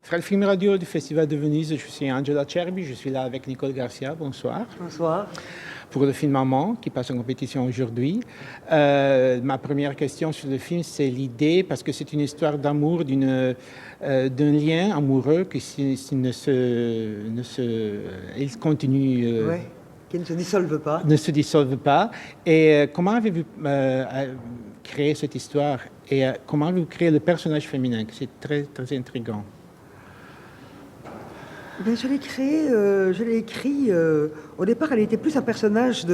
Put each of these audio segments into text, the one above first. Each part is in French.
Frère Film Radio du Festival de Venise, je suis Angela Cerbi, je suis là avec Nicole Garcia, bonsoir. Bonsoir. Pour le film Maman, qui passe en compétition aujourd'hui. Ma première question sur le film, c'est l'idée, parce que c'est une histoire d'amour, d'un lien amoureux qui il continue... Ouais, qui ne se dissolve pas. Ne se dissolve pas. Et comment avez-vous créé cette histoire et comment avez-vous créé le personnage féminin? C'est très, très intriguant. Ben, je l'ai écrit. Au départ, elle était plus un personnage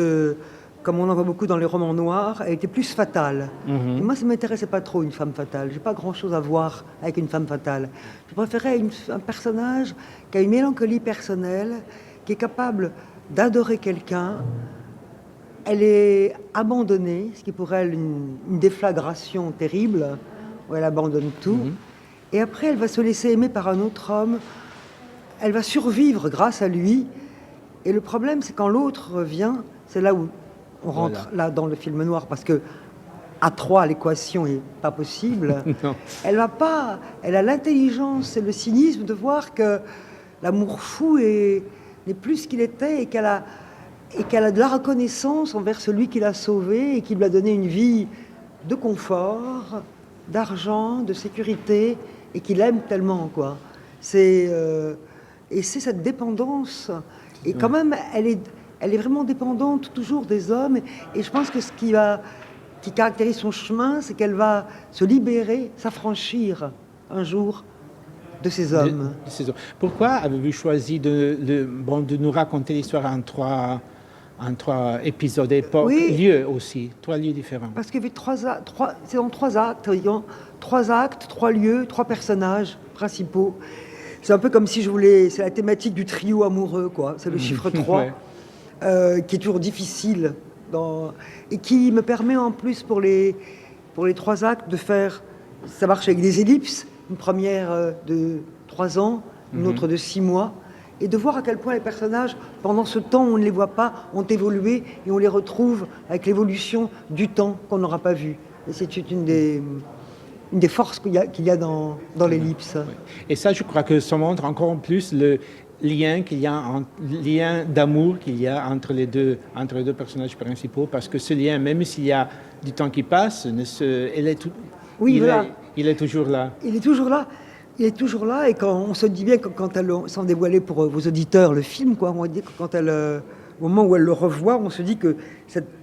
comme on en voit beaucoup dans les romans noirs, elle était plus fatale. Mm-hmm. Et moi, ça ne m'intéressait pas trop, une femme fatale. Je n'ai pas grand-chose à voir avec une femme fatale. Je préférais un personnage qui a une mélancolie personnelle, qui est capable d'adorer quelqu'un. Elle est abandonnée, ce qui est pour elle une déflagration terrible, où elle abandonne tout. Mm-hmm. Et après, elle va se laisser aimer par un autre homme. Elle va survivre grâce à lui. Et le problème, c'est quand l'autre revient, c'est là où on rentre là dans le film noir, parce que à trois, l'équation n'est pas possible. Elle a l'intelligence et le cynisme de voir que l'amour fou n'est plus ce qu'il était et qu'elle a de la reconnaissance envers celui qui l'a sauvée et qui lui a donné une vie de confort, d'argent, de sécurité, et qu'il aime tellement, quoi. Et c'est cette dépendance. Et quand même, elle est vraiment dépendante toujours des hommes. Et je pense que ce qui caractérise son chemin, c'est qu'elle va se libérer, s'affranchir un jour de ces hommes. De ces hommes. Pourquoi avez-vous choisi de nous raconter l'histoire en trois épisodes, époques, lieux aussi, 3 lieux différents? Parce qu'il y avait c'est dans 3 actes, 3 actes, 3 lieux, 3 personnages principaux. C'est un peu comme si c'est la thématique du trio amoureux, quoi. C'est le chiffre 3, qui est toujours difficile. Et qui me permet en plus pour les 3 actes de faire... Ça marche avec des ellipses, une première de 3 ans, une autre de 6 mois, et de voir à quel point les personnages, pendant ce temps où on ne les voit pas, ont évolué, et on les retrouve avec l'évolution du temps qu'on n'aura pas vu. Et c'est une des forces qu'il y a dans l'ellipse. Et ça, je crois que ça montre encore plus le lien d'amour qu'il y a entre les deux personnages principaux, parce que ce lien, même s'il y a du temps qui passe, il est toujours là. Il est toujours là. Il est toujours là, et quand on se dit bien, sans dévoiler pour vos auditeurs le film, quoi, on dit que au moment où elle le revoit, on se dit que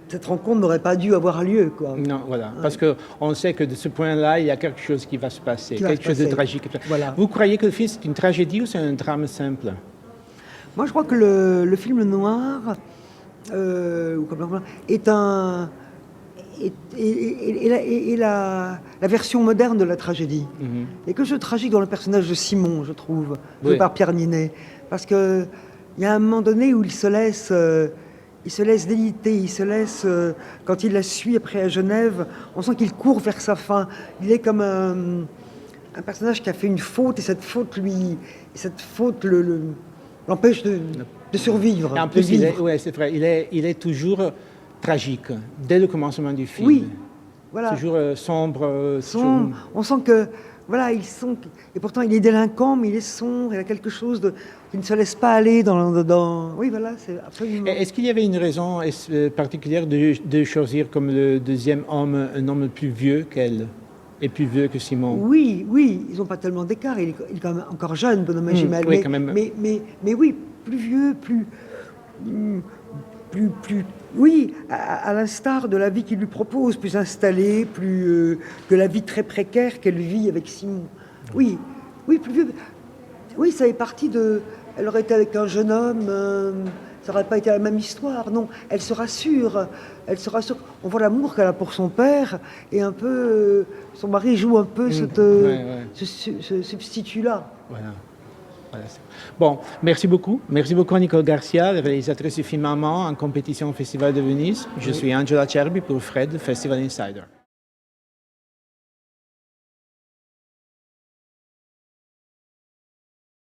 cette rencontre n'aurait pas dû avoir lieu, quoi. Non, voilà, parce qu'on sait que de ce point-là, il y a quelque chose qui va se passer, quelque chose de tragique. Voilà. Vous croyez que le film, c'est une tragédie ou c'est un drame simple? Moi, je crois que le film noir est la version moderne de la tragédie. Il y a quelque chose de tragique dans le personnage de Simon, je trouve, joué par Pierre Ninet, parce que il y a un moment donné où il se laisse déliter, quand il la suit après à Genève, on sent qu'il court vers sa fin. Il est comme un personnage qui a fait une faute, et cette faute l'empêche de survivre. Et en plus, c'est vrai, il est toujours tragique, dès le commencement du film. Oui, voilà. Toujours sombre. On sent que... Voilà, et pourtant il est délinquant, mais il est sombre, il a quelque chose qui ne se laisse pas aller dans... Oui, voilà, c'est absolument... Est-ce qu'il y avait une raison particulière de choisir comme le deuxième homme un homme plus vieux qu'elle, et plus vieux que Simon? Oui, ils n'ont pas tellement d'écart, il est quand même encore jeune, Bonhomme Gimel, oui, quand même. Mais oui, plus vieux, oui, à l'instar de la vie qu'il lui propose, plus installée, que la vie très précaire qu'elle vit avec Simon. Oui, plus vieux. Oui, ça est parti de... Elle aurait été avec un jeune homme, ça n'aurait pas été la même histoire. Non, elle se rassure. On voit l'amour qu'elle a pour son père, et un peu... son mari joue un peu ce substitut-là. Voilà. Bon, merci beaucoup. Merci beaucoup à Nicole Garcia, réalisatrice du film Maman en compétition au Festival de Venise. Je suis Angela Cerbi pour Fred, Festival Insider.